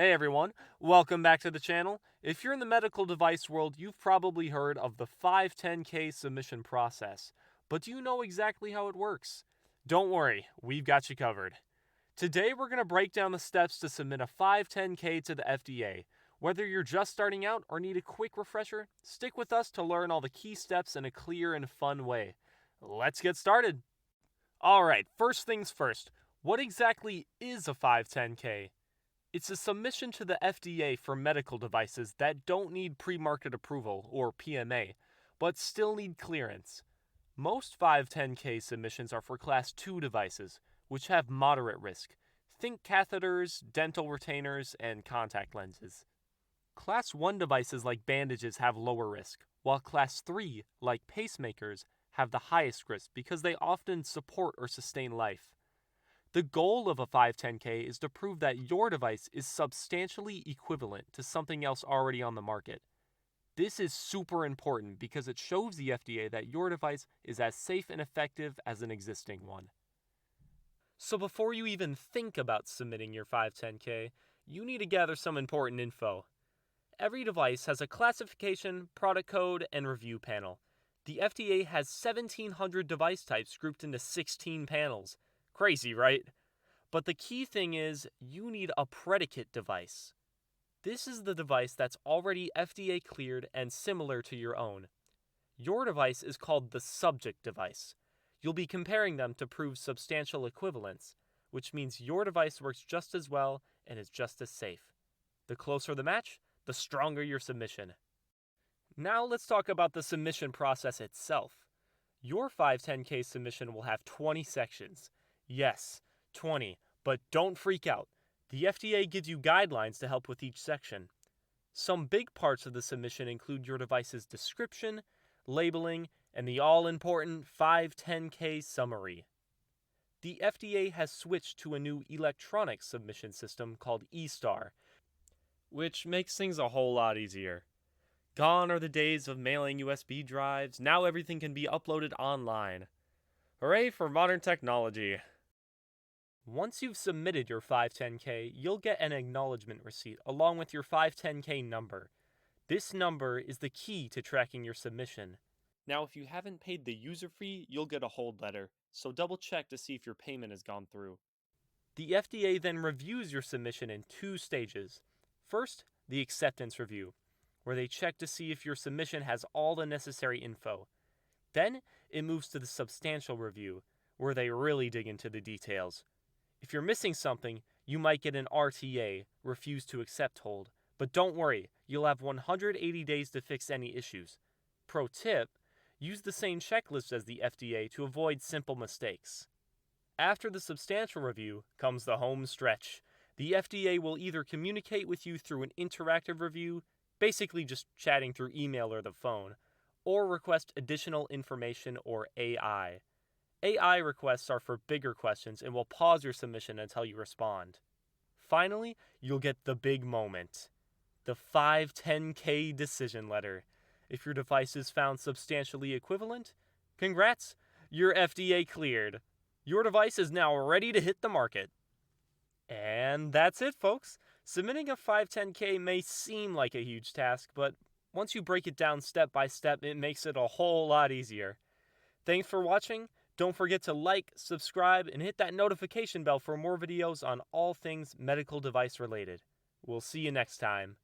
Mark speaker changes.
Speaker 1: Hey everyone, welcome back to the channel. If you're in the medical device world, you've probably heard of the 510K submission process. But do you know exactly how it works? Don't worry, we've got you covered. Today we're going to break down the steps to submit a 510K to the FDA. Whether you're just starting out or need a quick refresher, stick with us to learn all the key steps in a clear and fun way. Let's get started. Alright, first things first. What exactly is a 510K? It's a submission to the FDA for medical devices that don't need pre-market approval, or PMA, but still need clearance. Most 510K submissions are for Class 2 devices, which have moderate risk. Think catheters, dental retainers, and contact lenses. Class 1 devices like bandages have lower risk, while Class 3, like pacemakers, have the highest risk because they often support or sustain life. The goal of a 510K is to prove that your device is substantially equivalent to something else already on the market. This is super important because it shows the FDA that your device is as safe and effective as an existing one. So before you even think about submitting your 510K, you need to gather some important info. Every device has a classification, product code, and review panel. The FDA has 1,700 device types grouped into 16 panels. Crazy, right? But the key thing is, you need a predicate device. This is the device that's already FDA cleared and similar to your own. Your device is called the subject device. You'll be comparing them to prove substantial equivalence, which means your device works just as well and is just as safe. The closer the match, the stronger your submission. Now let's talk about the submission process itself. Your 510K submission will have 20 sections. Yes, 20, but don't freak out. The FDA gives you guidelines to help with each section. Some big parts of the submission include your device's description, labeling, and the all-important 510K summary. The FDA has switched to a new electronic submission system called eSTAR, which makes things a whole lot easier. Gone are the days of mailing USB drives, now everything can be uploaded online. Hooray for modern technology! Once you've submitted your 510K, you'll get an acknowledgement receipt along with your 510K number. This number is the key to tracking your submission. Now, if you haven't paid the user fee, you'll get a hold letter, so double check to see if your payment has gone through. The FDA then reviews your submission in 2 stages. First, the acceptance review, where they check to see if your submission has all the necessary info. Then, it moves to the substantial review, where they really dig into the details. If you're missing something, you might get an RTA, refuse to accept hold. But don't worry, you'll have 180 days to fix any issues. Pro tip, use the same checklist as the FDA to avoid simple mistakes. After the substantial review comes the home stretch. The FDA will either communicate with you through an interactive review, basically just chatting through email or the phone, or request additional information or AI. AI requests are for bigger questions and will pause your submission until you respond. Finally, you'll get the big moment. The 510K decision letter. If your device is found substantially equivalent, congrats, you're FDA cleared. Your device is now ready to hit the market. And that's it, folks. Submitting a 510K may seem like a huge task, but once you break it down step by step, it makes it a whole lot easier. Thanks for watching. Don't forget to like, subscribe, and hit that notification bell for more videos on all things medical device related. We'll see you next time.